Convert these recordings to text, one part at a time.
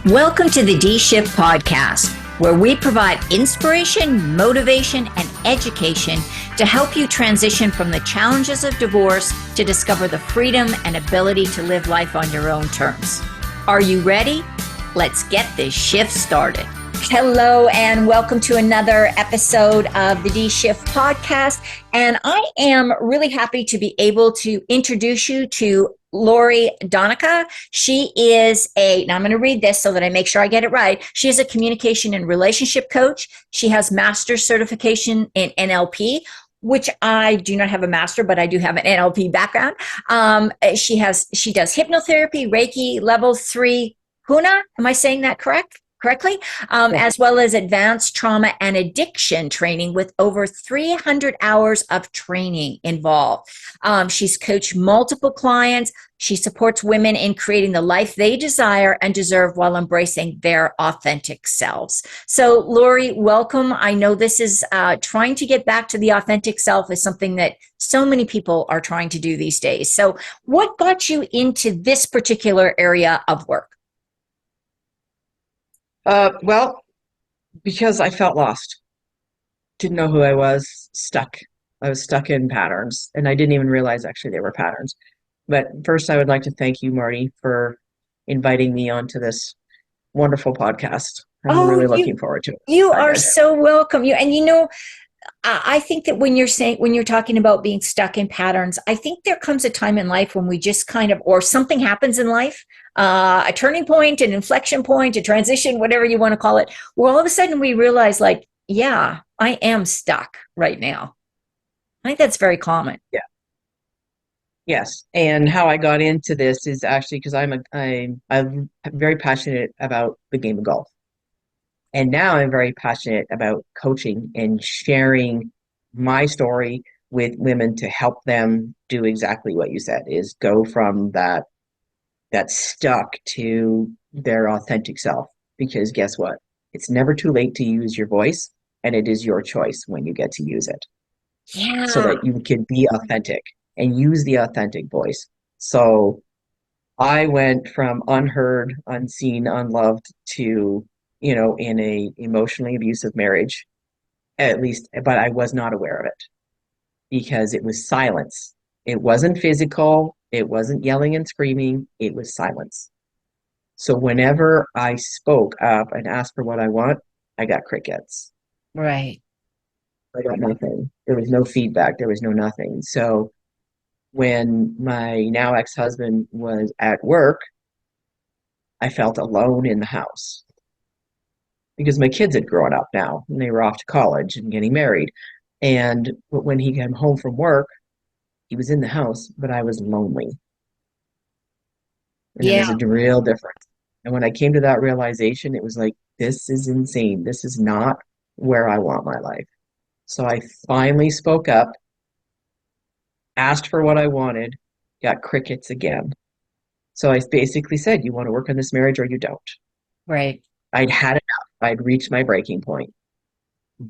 Welcome to the D-Shift podcast, where we provide inspiration, motivation, and education to help you transition from the challenges of divorce to discover the freedom and ability to live life on your own terms. Are you ready? Let's get this shift started. Hello, and welcome to another episode of the D-Shift podcast. And I am really happy to be able to introduce you to Lori Danecke. She is now I'm going to read this so that I make sure I get it right. She is a communication and relationship coach. She has master's certification in NLP, which I do not have a master, but I do have an NLP background. She does hypnotherapy, Reiki Level 3, Huna. Am I saying that correctly? As well as advanced trauma and addiction training with over 300 hours of training involved. She's coached multiple clients. She supports women in creating the life they desire and deserve while embracing their authentic selves. So, Lori, welcome. I know this is trying to get back to the authentic self is something that so many people are trying to do these days. So what got you into this particular area of work? Well, because I felt lost, didn't know who I was, stuck. I was stuck in patterns, and I didn't even realize actually they were patterns. But first, I would like to thank you, Mardi, for inviting me onto this wonderful podcast. I'm really looking forward to it. You are so welcome. I think that when you're talking about being stuck in patterns, I think there comes a time in life when we just or something happens in life, a turning point, an inflection point, a transition, whatever you want to call it, where all of a sudden we realize yeah, I am stuck right now. I think that's very common. Yeah. Yes. And how I got into this is actually because I'm very passionate about the game of golf. And now I'm very passionate about coaching and sharing my story with women to help them do exactly what you said, is go from that stuck to their authentic self. Because guess what? It's never too late to use your voice, and it is your choice when you get to use it. Yeah. So that you can be authentic and use the authentic voice. So I went from unheard, unseen, unloved to in a emotionally abusive marriage, at least, but I was not aware of it because it was silence. It wasn't physical. It wasn't yelling and screaming. It was silence. So whenever I spoke up and asked for what I want, I got crickets. Right. I got nothing. There was no feedback. There was no nothing. So when my now ex-husband was at work, I felt alone in the house. Because my kids had grown up now and they were off to college and getting married. But when he came home from work, he was in the house, but I was lonely. And It was a real difference. And when I came to that realization, it was like, this is insane. This is not where I want my life. So I finally spoke up, asked for what I wanted, got crickets again. So I basically said, you want to work on this marriage or you don't. Right. I'd had enough. I'd reached my breaking point.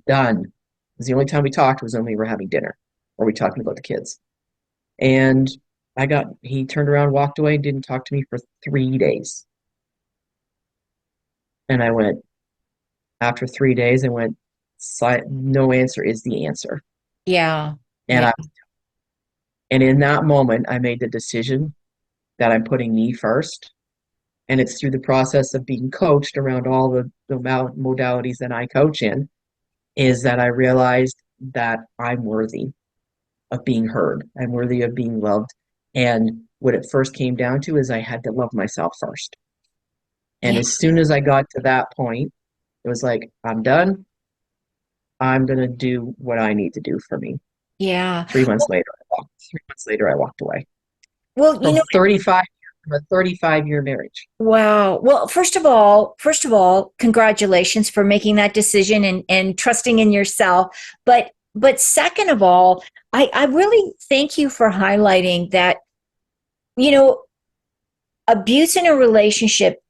Done. It was the only time we talked was when we were having dinner or we talking about the kids. And he turned around, walked away, didn't talk to me for 3 days. And I went, after 3 days, no answer is the answer. Yeah. And and in that moment, I made the decision that I'm putting me first. And it's through the process of being coached around all the modalities that I coach in, is that I realized that I'm worthy of being heard. I'm worthy of being loved. And what it first came down to is I had to love myself first. And as soon as I got to that point, it was like, I'm done. I'm going to do what I need to do for me. Yeah. 3 months later, I walked away. Well, from a 35-year marriage. Wow. Well, first of all, congratulations for making that decision and trusting in yourself. But second of all, I really thank you for highlighting that, abuse in a relationship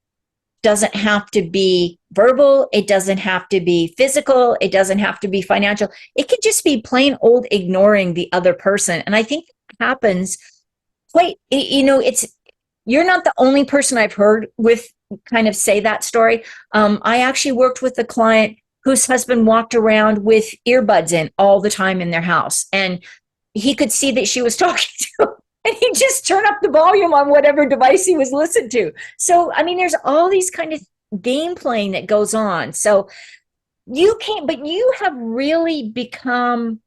doesn't have to be verbal. It doesn't have to be physical. It doesn't have to be financial. It could just be plain old ignoring the other person. And I think that happens you're not the only person I've heard with kind of say that story. I actually worked with a client whose husband walked around with earbuds in all the time in their house, and he could see that she was talking to him, and he just turned up the volume on whatever device he was listening to. So, I mean, there's all these kind of game playing that goes on. So you can't, but you have really become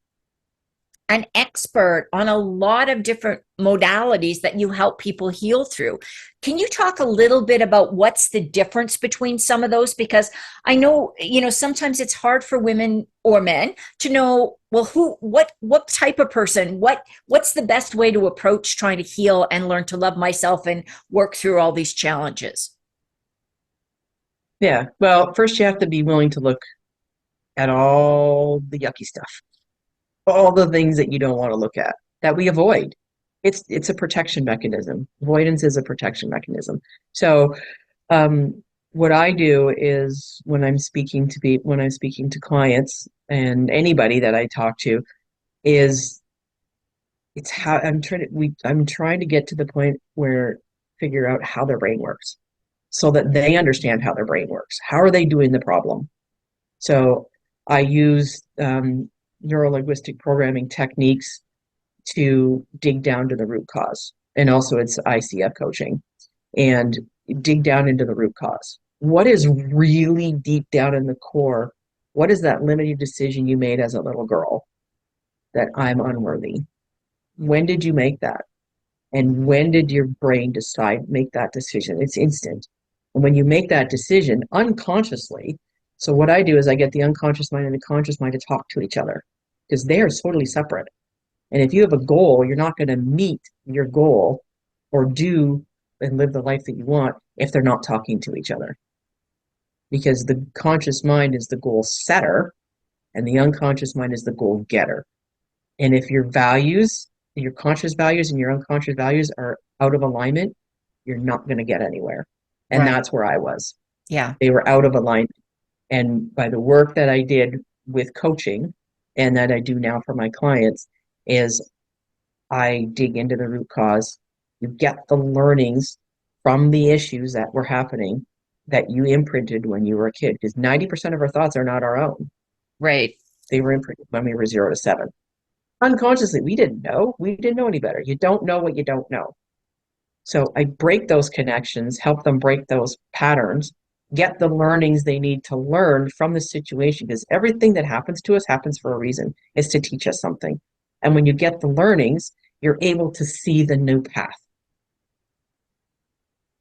an expert on a lot of different modalities that you help people heal through. Can you talk a little bit about what's the difference between some of those? Because I know, sometimes it's hard for women or men to know, well, what type of person, what's the best way to approach trying to heal and learn to love myself and work through all these challenges? Yeah. Well, first you have to be willing to look at all the yucky stuff, all the things that you don't want to look at, that we avoid. It's a protection mechanism. Avoidance is a protection mechanism. So what I do is when I'm speaking to clients and anybody that I talk to, is it's how I'm trying to get to the point where figure out how their brain works so that they understand how their brain works. How are they doing the problem? So I use neuro-linguistic programming techniques to dig down to the root cause. And also it's ICF coaching, and dig down into the root cause. What is really deep down in the core? What is that limiting decision you made as a little girl that I'm unworthy? When did you make that? And when did your brain make that decision? It's instant. And when you make that decision unconsciously, so what I do is I get the unconscious mind and the conscious mind to talk to each other, because they are totally separate. And if you have a goal, you're not going to meet your goal or do and live the life that you want if they're not talking to each other. Because the conscious mind is the goal setter and the unconscious mind is the goal getter. And if your conscious values and your unconscious values are out of alignment, you're not going to get anywhere. And Right. That's where I was. Yeah. They were out of alignment. And by the work that I did with coaching and that I do now for my clients is I dig into the root cause. You get the learnings from the issues that were happening that you imprinted when you were a kid, because 90% of our thoughts are not our own. Right. They were imprinted when we were 0 to 7. Unconsciously, we didn't know. We didn't know any better. You don't know what you don't know. So I break those connections, help them break those patterns, get the learnings they need to learn from the situation, because everything that happens to us happens for a reason. It's to teach us something. And when you get the learnings, you're able to see the new path.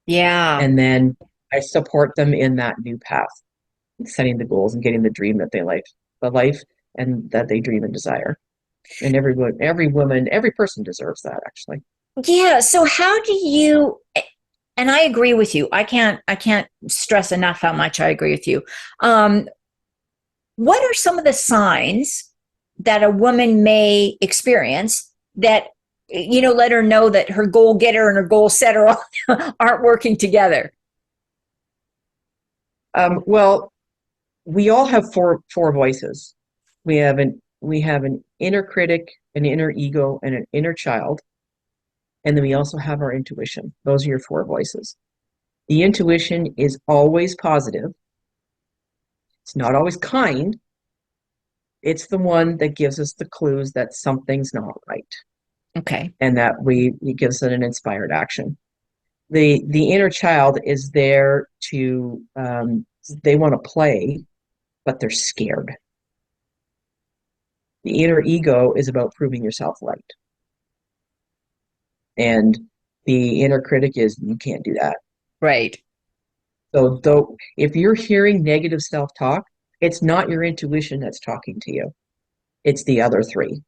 Yeah. And then I support them in that new path, setting the goals and getting the dream that they like, the life and that they dream and desire. And every woman, every person deserves that, actually. Yeah. So how do you, and I agree with you. I can't stress enough how much I agree with you. What are some of the signs that a woman may experience that, let her know that her goal getter and her goal setter aren't working together? Well, we all have four voices. We have an inner critic, an inner ego, and an inner child. And then we also have our intuition. Those are your four voices. The intuition is always positive. It's not always kind. It's the one that gives us the clues that something's not right, Okay. and that it gives it an inspired action. The inner child is there to they want to play, but they're scared. The inner ego is about proving yourself right. And the inner critic is, you can't do that. Right. So though if you're hearing negative self-talk, it's not your intuition that's talking to you. It's the other three.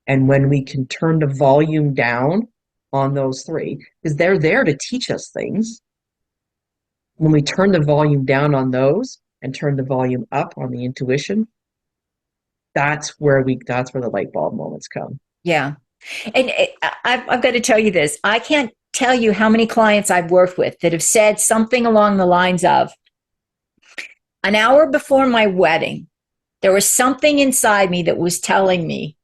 And when we can turn the volume down on those three, because they're there to teach us things, when we turn the volume down on those and turn the volume up on the intuition, that's where the light bulb moments come. Yeah. And I've got to tell you this. I can't tell you how many clients I've worked with that have said something along the lines of, an hour before my wedding, there was something inside me that was telling me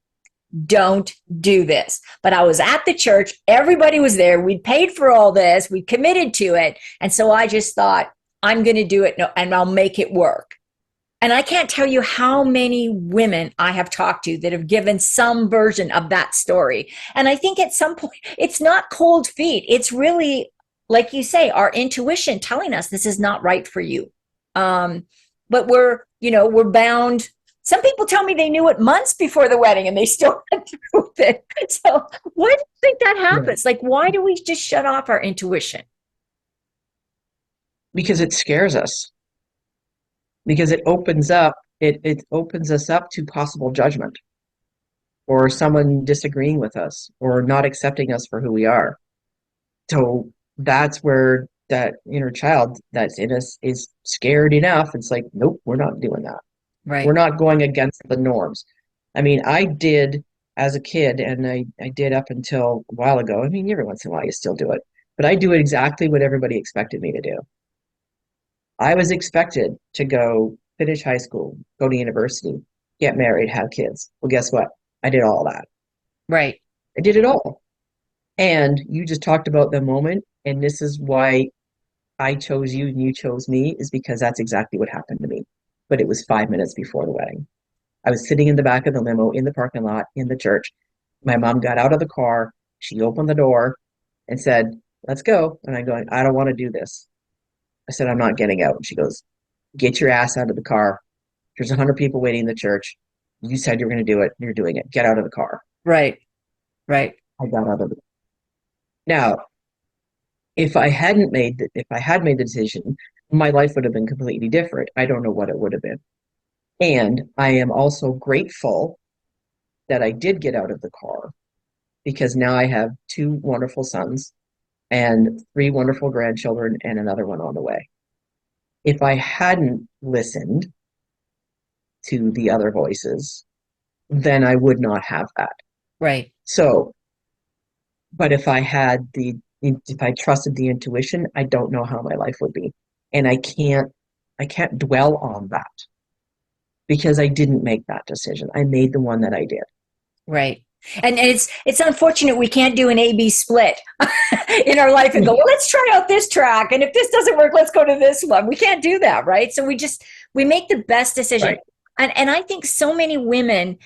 don't do this. But I was at the church. Everybody was there. We'd paid for all this. We committed to it. And so I just thought, I'm going to do it and I'll make it work. And I can't tell you how many women I have talked to that have given some version of that story. And I think at some point, it's not cold feet. It's really, like you say, our intuition telling us this is not right for you. But we're bound. Some people tell me they knew it months before the wedding and they still went through with it. So why do you think that happens? Like, why do we just shut off our intuition? Because it scares us. Because it opens us up to possible judgment or someone disagreeing with us or not accepting us for who we are. So that's where that inner child that's in us is scared enough. It's like, nope, we're not doing that. Right. We're not going against the norms. I mean, I did as a kid, and I did up until a while ago. I mean, every once in a while you still do it, but I do exactly what everybody expected me to do. I was expected to go finish high school, go to university, get married, have kids. Well, guess what? I did all that. Right. I did it all. And you just talked about the moment, and this is why I chose you and you chose me, is because that's exactly what happened to me. But it was 5 minutes before the wedding. I was sitting in the back of the limo in the parking lot in the church. My mom got out of the car. She opened the door and said, "Let's go." And I'm going, "I don't want to do this." I said, "I'm not getting out." And she goes, "Get your ass out of the car. There's 100 people waiting in the church. You said you were going to do it. You're doing it. Get out of the car." Right. Right. I got out of the Now, if I had made the decision, my life would have been completely different. I don't know what it would have been. And I am also grateful that I did get out of the car because now I have two wonderful sons and three wonderful grandchildren and another one on the way. If I hadn't listened to the other voices, then I would not have that. Right. So, but if I trusted the intuition, I don't know how my life would be. And I can't dwell on that because I didn't make that decision. I made the one that I did. Right. And it's unfortunate we can't do an A-B split in our life and go, well, let's try out this track. And if this doesn't work, let's go to this one. We can't do that, right? So we make the best decision. Right. And I think so many women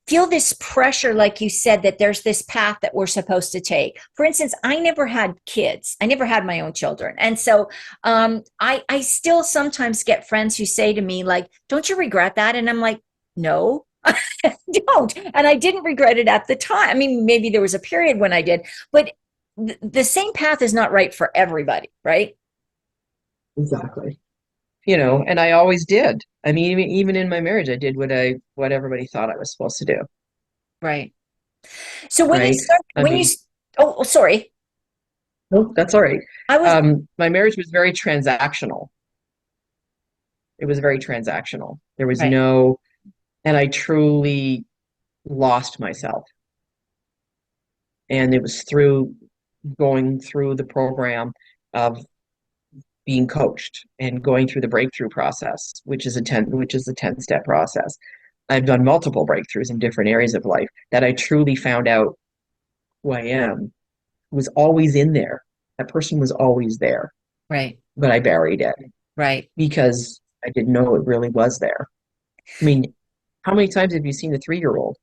feel this pressure, like you said, that there's this path that we're supposed to take. For instance, I never had kids. I never had my own children. And so I still sometimes get friends who say to me, like, don't you regret that? And I'm like, no, I don't. And I didn't regret it at the time. I mean, maybe there was a period when I did, but the same path is not right for everybody, right? Exactly. And I always did. I mean, even in my marriage, I did what everybody thought I was supposed to do. Right. So when you Right. start, I when you, mean, sorry, no, that's all right. I was, My marriage was very transactional. It was very transactional. There was right, and I truly lost myself. And it was through going through the program of being coached and going through the breakthrough process, which is a 10-step process. I've done multiple breakthroughs in different areas of life that I truly found out who I am was always in there. That person was always there, right, but I buried it right. because I didn't know it really was there. I mean, how many times have you seen a 3-year-old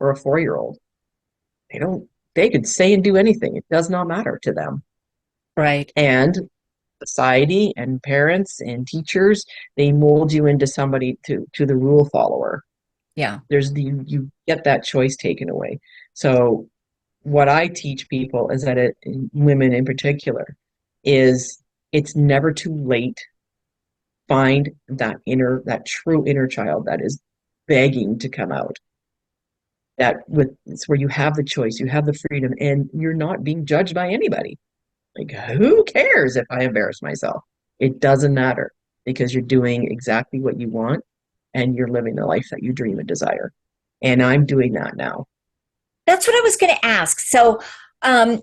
or a 4-year-old? They could say and do anything. It does not matter to them. Right. And society and parents and teachers, they mold you into somebody to the rule follower. Yeah. You get that choice taken away. So what I teach people is that women in particular is it's never too late. Find that true inner child that is begging to come out. It's where you have the choice, you have the freedom, and you're not being judged by anybody. Like, who cares if I embarrass myself? It doesn't matter because you're doing exactly what you want and you're living the life that you dream and desire. And I'm doing that now. That's what I was going to ask. So, and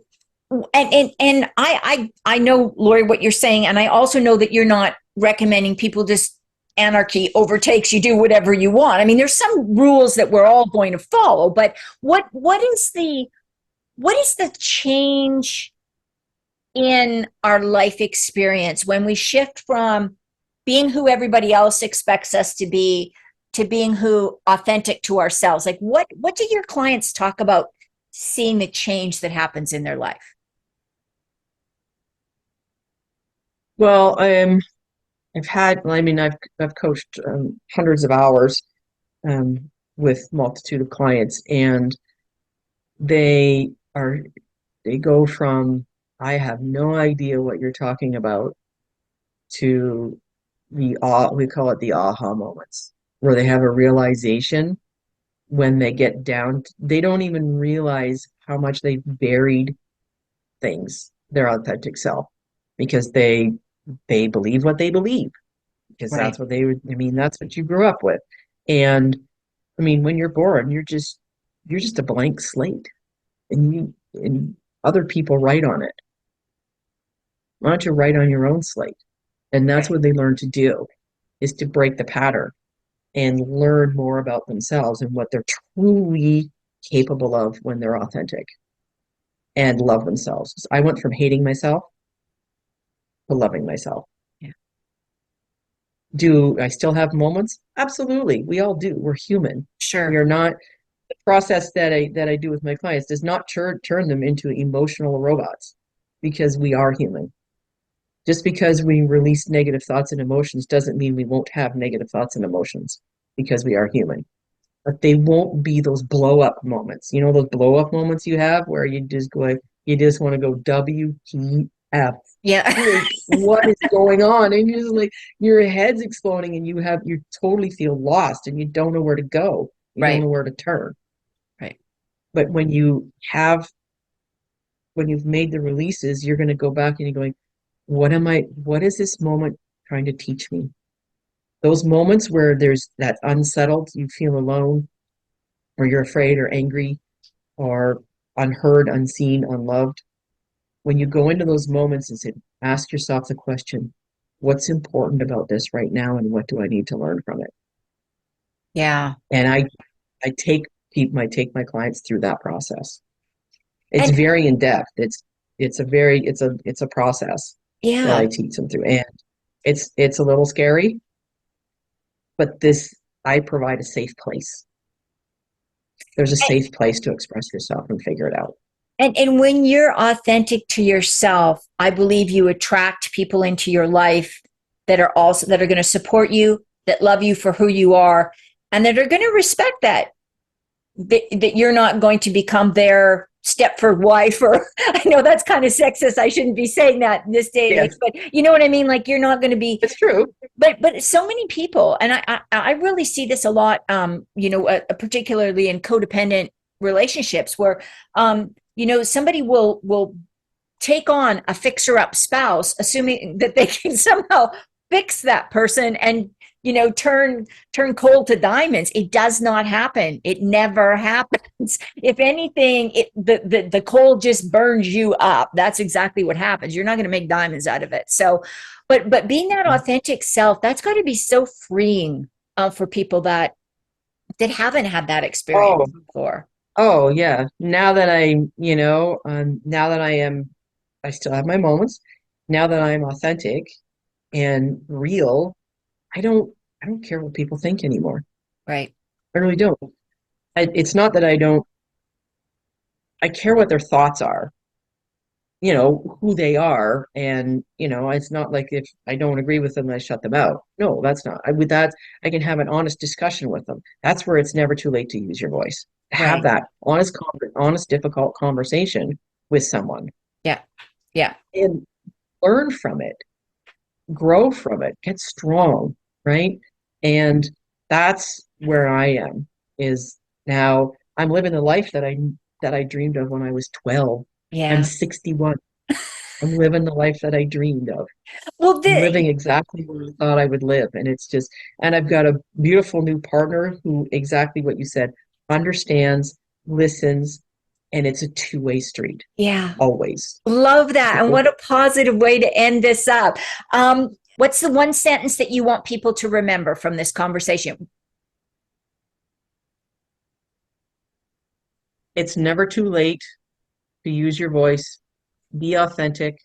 I know, Lori, what you're saying, and I also know that you're not recommending people just anarchy overtakes, you do whatever you want. I mean, there's some rules that we're all going to follow, but what is the change in our life experience when we shift from being who everybody else expects us to being who authentic to ourselves? Like what do your clients talk about seeing the change that happens in their life? Well, I've coached hundreds of hours with multitude of clients, and they are they go from I have no idea what you're talking about to we call it the aha moments, where they have a realization when they get down. They don't even realize how much they've buried things, their authentic self, because they believe what they believe, because Right. that's what that's what you grew up with. And I mean, when you're born, you're just a blank slate, and other people write on it. Why don't you write on your own slate? And that's Right. what they learn to do, is to break the pattern and learn more about themselves and what they're truly capable of when they're authentic and love themselves. So I went from hating myself to loving myself. Yeah. Do I still have moments? Absolutely. We all do. We're human. We Sure. are not the process that I do with my clients does not turn them into emotional robots, because we are human. Just because we release negative thoughts and emotions doesn't mean we won't have negative thoughts and emotions, because we are human. But they won't be those blow up moments. You know, those blow up moments you have where you just want to go WTF. Yeah. Like, what is going on? And you're just like, your head's exploding, and you totally feel lost, and you don't know where to go. You don't Right. know where to turn. Right. But when you've made the releases, you're going to go back and you're going, what is this moment trying to teach me? Those moments where there's that unsettled, you feel alone, or you're afraid or angry or unheard, unseen, unloved. When you go into those moments and say, ask yourself the question, what's important about this right now, and what do I need to learn from it? Yeah. And I take my clients through that process. It's And very in depth. It's a process that yeah. I teach them through. And it's a little scary, but this I provide a safe place. There's a safe place to express yourself and figure it out. And when you're authentic to yourself, I believe you attract people into your life that are going to support you, that love you for who you are, and that are going to respect that you're not going to become their Stepford wife, or I know that's kind of sexist. I shouldn't be saying that in this day and age, Yes, but you know what I mean? Like, you're not going to be, it's true. but so many people, and I really see this a lot, particularly in codependent relationships where, somebody will take on a fixer up spouse, assuming that they can somehow fix that person and turn coal to diamonds. It does not happen. It never happens. If anything, the coal just burns you up. That's exactly what happens. You're not going to make diamonds out of it. So, but being that authentic self, that's got to be so freeing, for people that haven't had that experience Oh, before. oh yeah. Now that I still have my moments. Now that I'm authentic and real, I don't, I don't care what people think anymore. Right. I really don't. It's not that I don't, I care what their thoughts are, who they are. And, it's not like if I don't agree with them, I shut them out. No, that's not. With that, I can have an honest discussion with them. That's where it's never too late to use your voice. Have Right. that honest, difficult conversation with someone Yeah. Yeah. and learn from it, grow from it, get strong, right? And that's where I am, is now I'm living the life that I dreamed of when I was 12. I'm Yeah. 61. I'm living the life that I dreamed of. Well, I'm living exactly where I thought I would live. And I've got a beautiful new partner who, exactly what you said, understands, listens, and it's a two-way street, yeah. always. Love that. And what a positive way to end this up. What's the one sentence that you want people to remember from this conversation? It's never too late to use your voice, be authentic,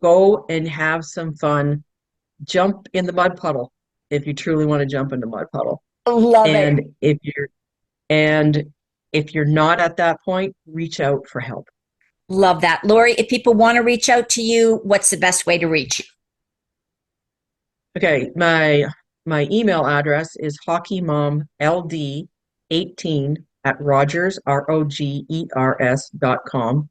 go and have some fun, jump in the mud puddle if you truly want to jump in the mud puddle. Love it. And and if you're not at that point, reach out for help. Love that. Lori, if people want to reach out to you, what's the best way to reach you? Okay, my email address is hockeymomld18 at rogers.com.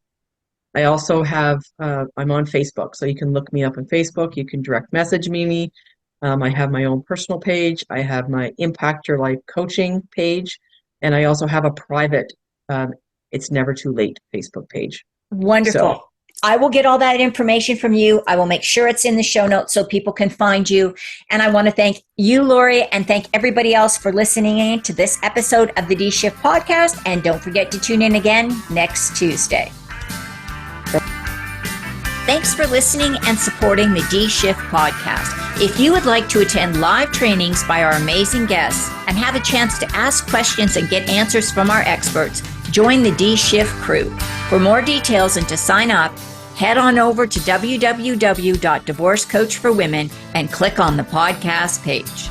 I also have I'm on Facebook, so you can look me up on Facebook. You can direct message me. I have my own personal page. I have my Impact Your Life coaching page, and I also have a private It's Never Too Late Facebook page. Wonderful. So, I will get all that information from you. I will make sure it's in the show notes so people can find you. And I want to thank you, Lori, and thank everybody else for listening in to this episode of the D-Shift podcast. And don't forget to tune in again next Tuesday. Thanks for listening and supporting the D-Shift podcast. If you would like to attend live trainings by our amazing guests and have a chance to ask questions and get answers from our experts, join the D-Shift crew. For more details and to sign up, head on over to www.divorcecoachforwomen and click on the podcast page.